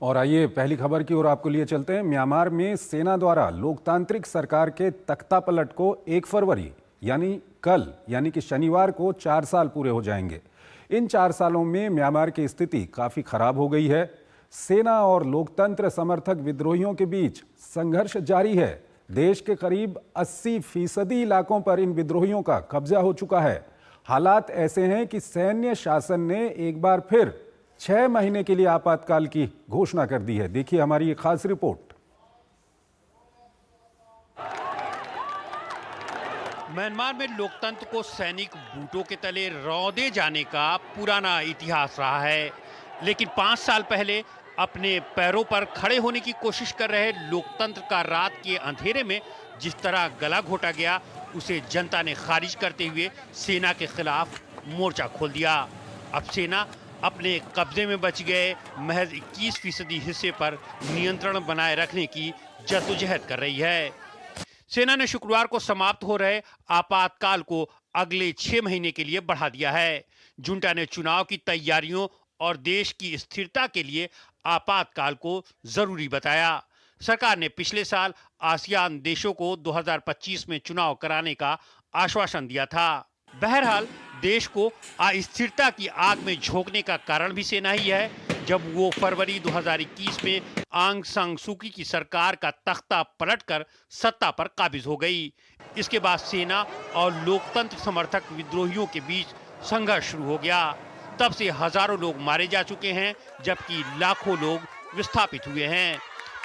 और आइए पहली खबर की ओर आपको लिए चलते हैं। म्यांमार में सेना द्वारा लोकतांत्रिक सरकार के तख्तापलट को 1 फरवरी यानी कि शनिवार को 4 साल पूरे हो जाएंगे। इन 4 सालों में म्यांमार की स्थिति काफ़ी खराब हो गई है। सेना और लोकतंत्र समर्थक विद्रोहियों के बीच संघर्ष जारी है। देश के करीब 80% इलाकों पर इन विद्रोहियों का कब्जा हो चुका है। हालात ऐसे हैं कि सैन्य शासन ने एक बार फिर 6 महीने के लिए आपातकाल की घोषणा कर दी है। देखिए हमारी ये खास रिपोर्ट। म्यांमार में लोकतंत्र को सैनिक बूटों के तले रौंदे जाने का पुराना इतिहास रहा है, लेकिन 5 साल पहले अपने पैरों पर खड़े होने की कोशिश कर रहे लोकतंत्र का रात के अंधेरे में जिस तरह गला घोटा गया, उसे जनता ने खारिज करते हुए सेना के खिलाफ मोर्चा खोल दिया। अब सेना अपने कब्जे में बच गए महज 21% हिस्से पर नियंत्रण बनाए रखने की जद्दोजहद कर रही है। सेना ने शुक्रवार को समाप्त हो रहे आपातकाल को अगले 6 महीने के लिए बढ़ा दिया है। जुंटा ने चुनाव की तैयारियों और देश की स्थिरता के लिए आपातकाल को जरूरी बताया। सरकार ने पिछले साल आसियान देशों को 2025 में चुनाव कराने का आश्वासन दिया था। बहरहाल देश को अस्थिरता की आग में झोंकने का कारण भी सेना ही है, जब वो फरवरी 2021 में आंग सान सू की सरकार का तख्ता पलटकर सत्ता पर काबिज हो गई। इसके बाद सेना और लोकतंत्र समर्थक विद्रोहियों के बीच संघर्ष शुरू हो गया। तब से हजारों लोग मारे जा चुके हैं, जबकि लाखों लोग विस्थापित हुए हैं।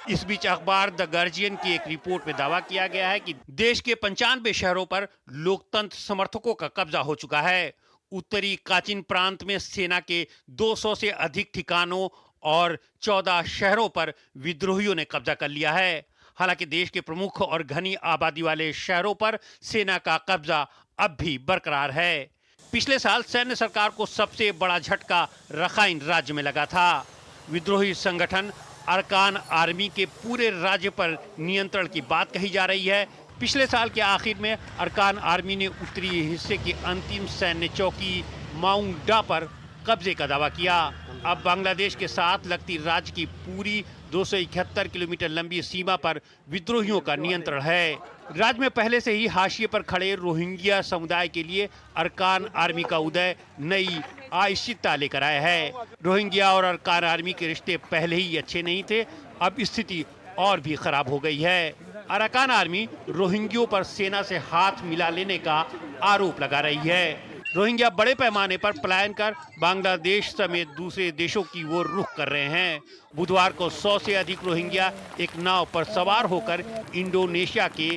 इस बीच अखबार द गार्जियन की एक रिपोर्ट में दावा किया गया है कि देश के 95 शहरों पर लोकतंत्र समर्थकों का कब्जा हो चुका है। उत्तरी काचिन प्रांत में सेना के 200 से अधिक ठिकानों और 14 शहरों पर विद्रोहियों ने कब्जा कर लिया है। हालांकि देश के प्रमुख और घनी आबादी वाले शहरों पर सेना का कब्जा अब भी बरकरार है। पिछले साल सैन्य सरकार को सबसे बड़ा झटका रखाइन राज्य में लगा था। विद्रोही संगठन अरकान आर्मी के पूरे राज्य पर नियंत्रण की बात कही जा रही है। पिछले साल के आखिर में अरकान आर्मी ने उत्तरी हिस्से की अंतिम सैन्य चौकी माउंट डा पर कब्जे का दावा किया। अब बांग्लादेश के साथ लगती राज्य की पूरी 271 किलोमीटर लंबी सीमा पर विद्रोहियों का नियंत्रण है। राज्य में पहले से ही हाशिए पर खड़े रोहिंग्या समुदाय के लिए अरकान आर्मी का उदय नई अनिश्चितता लेकर आया है। रोहिंग्या और अरकान आर्मी के रिश्ते पहले ही अच्छे नहीं थे, अब स्थिति और भी खराब हो गई है। अरकान आर्मी रोहिंग्यों पर सेना से हाथ मिला लेने का आरोप लगा रही है। रोहिंग्या बड़े पैमाने पर पलायन कर बांग्लादेश समेत दूसरे देशों की ओर रुख कर रहे हैं। बुधवार को 100 से अधिक रोहिंग्या एक नाव पर सवार होकर इंडोनेशिया के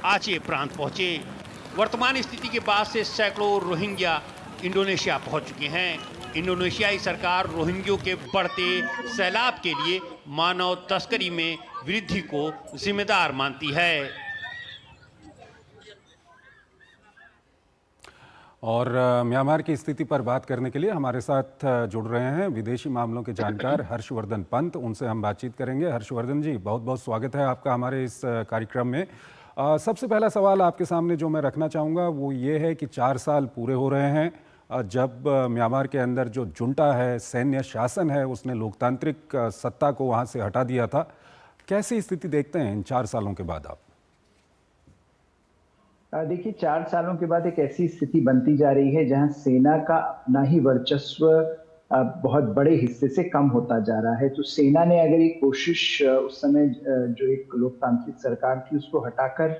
आचे प्रांत पहुंचे। वर्तमान स्थिति के बाद से सैकड़ों रोहिंग्या इंडोनेशिया पहुंच चुके हैं। इंडोनेशियाई सरकार रोहिंग्यों के बढ़ते सैलाब के लिए मानव तस्करी में वृद्धि को जिम्मेदार मानती है। और म्यांमार की स्थिति पर बात करने के लिए हमारे साथ जुड़ रहे हैं विदेशी मामलों के जानकार हर्षवर्धन पंत। उनसे हम बातचीत करेंगे। हर्षवर्धन जी, बहुत बहुत स्वागत है आपका हमारे इस कार्यक्रम में। सबसे पहला सवाल आपके सामने जो मैं रखना चाहूँगा वो ये है कि 4 साल पूरे हो रहे हैं जब म्यांमार के अंदर जो जुंटा है, सैन्य शासन है, उसने लोकतांत्रिक सत्ता को वहाँ से हटा दिया था। कैसी स्थिति देखते हैं इन 4 सालों के बाद आप? देखिए, 4 सालों के बाद एक ऐसी स्थिति बनती जा रही है जहां सेना का अपना ही वर्चस्व बहुत बड़े हिस्से से कम होता जा रहा है। तो सेना ने अगर ये कोशिश उस समय जो एक लोकतांत्रिक सरकार थी उसको हटाकर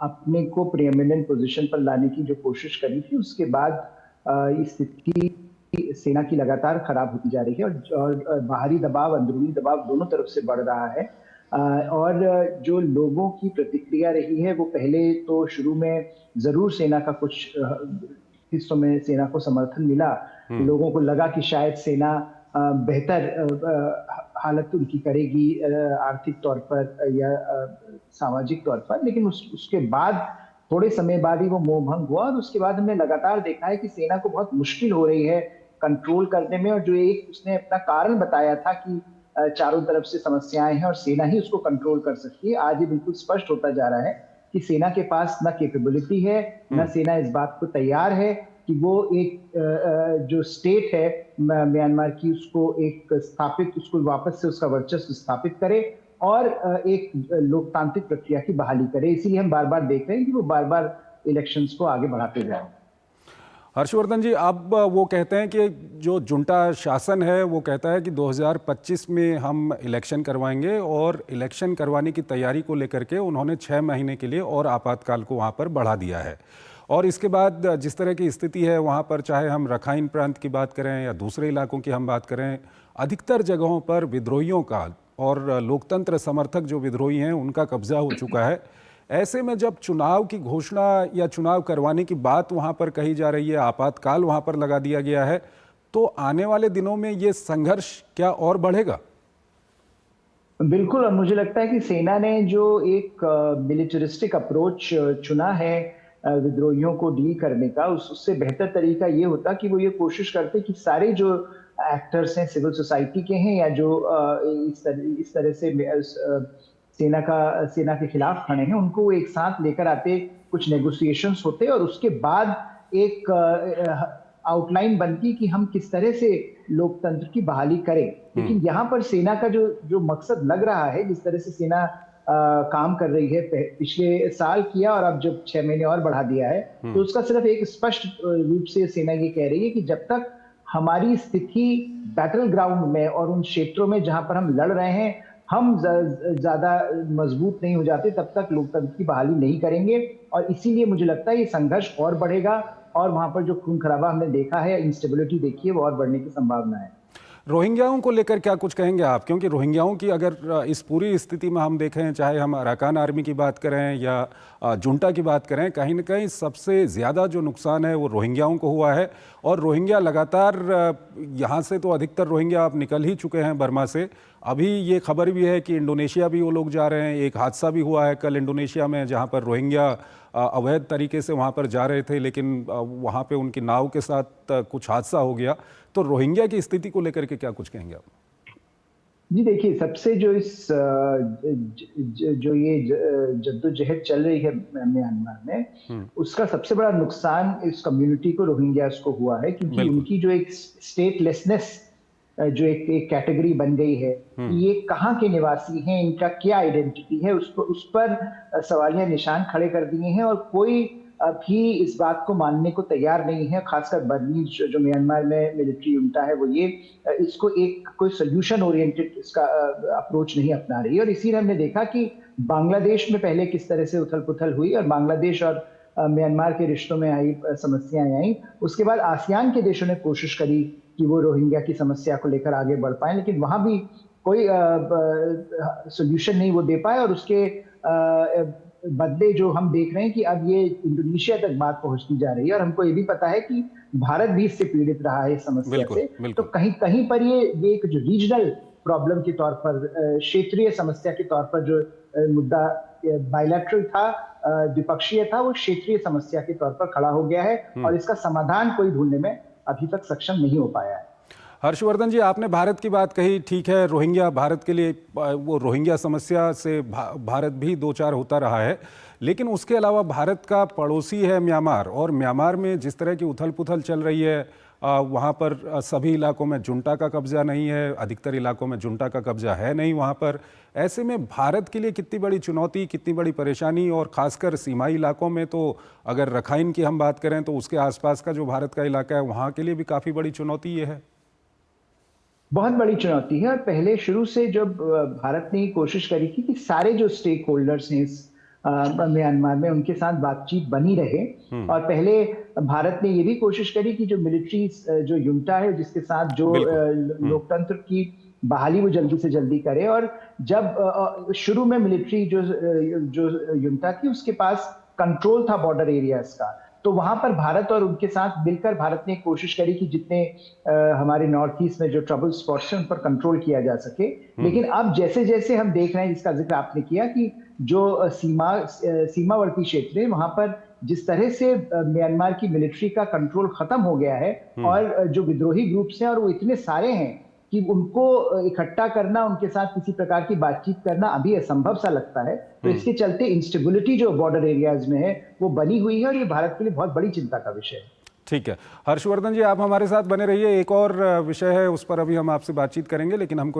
अपने को प्रीएमिनेंट पोजीशन पर लाने की जो कोशिश करी थी, उसके बाद ये स्थिति सेना की लगातार खराब होती जा रही है और बाहरी दबाव, अंदरूनी दबाव दोनों तरफ से बढ़ रहा है। और जो लोगों की प्रतिक्रिया रही है वो पहले तो शुरू में जरूर सेना का कुछ हिस्सों में सेना को समर्थन मिला। लोगों को लगा कि शायद सेना बेहतर हालत उनकी करेगी आर्थिक तौर पर या सामाजिक तौर पर, लेकिन उसके बाद थोड़े समय बाद ही वो मोह भंग हुआ और उसके बाद हमने लगातार देखा है कि सेना को बहुत मुश्किल हो रही है कंट्रोल करने में। और जो एक उसने अपना कारण बताया था कि चारों तरफ से समस्याएं हैं और सेना ही उसको कंट्रोल कर सकती है, आज ये बिल्कुल स्पष्ट होता जा रहा है कि सेना के पास न कैपेबिलिटी है, न सेना इस बात को तैयार है कि वो एक जो स्टेट है म्यांमार की उसको उसको वापस से उसका वर्चस्व स्थापित करे और एक लोकतांत्रिक प्रक्रिया की बहाली करे। इसीलिए हम बार बार देख रहे हैं कि वो बार बार इलेक्शंस को आगे बढ़ाते जाए। हर्षवर्धन जी, अब वो कहते हैं कि जो जुंटा शासन है वो कहता है कि 2025 में हम इलेक्शन करवाएंगे और इलेक्शन करवाने की तैयारी को लेकर के उन्होंने 6 महीने के लिए और आपातकाल को वहाँ पर बढ़ा दिया है। और इसके बाद जिस तरह की स्थिति है वहाँ पर, चाहे हम रखाइन प्रांत की बात करें या दूसरे इलाकों की हम बात करें, अधिकतर जगहों पर विद्रोहियों का और लोकतंत्र समर्थक जो विद्रोही हैं उनका कब्जा हो चुका है। ऐसे में जब चुनाव की घोषणा या चुनाव करवाने की बात वहाँ पर कही जा रही है, आपातकाल वहाँ पर लगा दिया गया है, तो आने वाले दिनों में ये संघर्ष क्या और बढ़ेगा? बिल्कुल, और मुझे लगता है कि सेना ने जो एक मिलिटरिस्टिक अप्रोच चुना है विद्रोहियों को डील करने का, उससे बेहतर तरीका ये होता कि वो ये कोशिश करते कि सारे जो एक्टर्स हैं सिविल सोसाइटी के हैं या जो इस तरह से सेना के खिलाफ खड़े हैं, उनको वो एक साथ लेकर आते, कुछ नेगोशिएशंस होते और उसके बाद एक आउटलाइन बनती कि हम किस तरह से लोकतंत्र की बहाली करें। लेकिन यहाँ पर सेना का जो मकसद लग रहा है, जिस तरह से सेना काम कर रही है, पिछले साल किया और अब जब 6 महीने और बढ़ा दिया है, तो उसका सिर्फ एक स्पष्ट रूप से सेना ये कह रही है कि जब तक हमारी स्थिति बैटल ग्राउंड में और उन क्षेत्रों में जहां पर हम लड़ रहे हैं हम ज्यादा मजबूत नहीं हो जाते, तब तक लोकतंत्र की बहाली नहीं करेंगे। और इसीलिए मुझे लगता है ये संघर्ष और बढ़ेगा और वहां पर जो खून खराबा हमने देखा है, इंस्टेबिलिटी देखी है, वो और बढ़ने की संभावना है। रोहिंग्याओं को लेकर क्या कुछ कहेंगे आप? क्योंकि रोहिंग्याओं की अगर इस पूरी स्थिति में हम देखें, चाहे हम अराकान आर्मी की बात करें या जुंटा की बात करें, कहीं ना कहीं सबसे ज़्यादा जो नुकसान है वो रोहिंग्याओं को हुआ है। और रोहिंग्या लगातार यहाँ से तो अधिकतर रोहिंग्या आप निकल ही चुके हैं बर्मा से। अभी ये खबर भी है कि इंडोनेशिया भी वो लोग जा रहे हैं। एक हादसा भी हुआ है कल इंडोनेशिया में, जहाँ पर रोहिंग्या अवैध तरीके से वहाँ पर जा रहे थे, लेकिन वहाँ पे उनकी नाव के साथ कुछ हादसा हो गया। तो रोहिंग्या की स्थिति को लेकर के क्या कुछ कहेंगे आप? जी देखिए, सबसे जो ये जद्दोजहद चल रही है म्यांमार में, उसका सबसे बड़ा नुकसान इस कम्युनिटी को, रोहिंग्यास को हुआ है, क्योंकि उनकी जो एक स्टेटलेसनेस जो एक कैटेगरी बन गई है, ये कहाँ के निवासी हैं, इनका क्या आइडेंटिटी है, उस पर सवालिया निशान खड़े कर दिए हैं और कोई भी इस बात को मानने को तैयार नहीं है। खासकर बर्मीज जो म्यांमार में मिलिट्री जुंटा है, वो ये इसको एक कोई सोल्यूशन ओरिएंटेड इसका अप्रोच नहीं अपना रही है। और इसीलिए हमने देखा कि बांग्लादेश में पहले किस तरह से उथल पुथल हुई और बांग्लादेश और म्यांमार के रिश्तों में आई समस्याएं आई, उसके बाद आसियान के देशों ने कोशिश करी कि वो रोहिंग्या की समस्या को लेकर आगे बढ़ पाए, लेकिन वहां भी कोई सोल्यूशन नहीं वो दे पाए। और उसके बदले जो हम देख रहे हैं कि अब ये इंडोनेशिया तक बात पहुंचती जा रही है और हमको ये भी पता है कि भारत भी इससे पीड़ित रहा है इस समस्या से। तो कहीं कहीं पर ये एक जो रीजनल प्रॉब्लम के तौर पर, क्षेत्रीय समस्या के तौर पर जो मुद्दा बायलैटरल था, द्विपक्षीय था, वो क्षेत्रीय समस्या के तौर पर खड़ा हो गया है और इसका समाधान कोई ढूंढने में अभी तक सक्षम नहीं हो पाया है। हर्षवर्धन जी, आपने भारत की बात कही, ठीक है, रोहिंग्या भारत के लिए, वो रोहिंग्या समस्या से भारत भी दो चार होता रहा है, लेकिन उसके अलावा भारत का पड़ोसी है म्यांमार, और म्यांमार में जिस तरह की उथल पुथल चल रही है, वहाँ पर सभी इलाकों में जुंटा का कब्जा नहीं है, अधिकतर इलाकों में जुंटा का कब्जा है नहीं वहाँ पर। ऐसे में भारत के लिए कितनी बड़ी चुनौती, कितनी बड़ी परेशानी, और ख़ासकर सीमाई इलाकों में तो अगर रखाइन की हम बात करें तो उसके आसपास का जो भारत का इलाका है वहाँ के लिए भी काफ़ी बड़ी चुनौती ये है। बहुत बड़ी चुनौती है और पहले शुरू से जब भारत ने कोशिश करी थी कि सारे जो स्टेक होल्डर्स हैं इस म्यांमार में, उनके साथ बातचीत बनी रहे। और पहले भारत ने ये भी कोशिश करी कि जो मिलिट्री जो युंटा है, जिसके साथ जो लोकतंत्र की बहाली वो जल्दी से जल्दी करे। और जब शुरू में मिलिट्री जो युंटा थी, उसके पास कंट्रोल था बॉर्डर एरियाज का, तो वहां पर भारत और उनके साथ मिलकर भारत ने कोशिश करी कि जितने हमारे नॉर्थ ईस्ट में जो ट्रबल स्पॉट्स हैं उन पर कंट्रोल किया जा सके। लेकिन अब जैसे जैसे हम देख रहे हैं, जिसका जिक्र आपने किया, कि जो सीमावर्ती क्षेत्र है, वहां पर जिस तरह से म्यांमार की मिलिट्री का कंट्रोल खत्म हो गया है और जो विद्रोही ग्रुप्स हैं, और वो इतने सारे हैं कि उनको इकट्ठा करना, उनके साथ किसी प्रकार की बातचीत करना अभी असंभव सा लगता है। तो इसके चलते इंस्टेबिलिटी जो बॉर्डर एरियाज में है वो बनी हुई है और ये भारत के लिए बहुत बड़ी चिंता का विषय है। ठीक है, हर्षवर्धन जी आप हमारे साथ बने रहिए। एक और विषय है, उस पर अभी हम आपसे बातचीत करेंगे, लेकिन हमको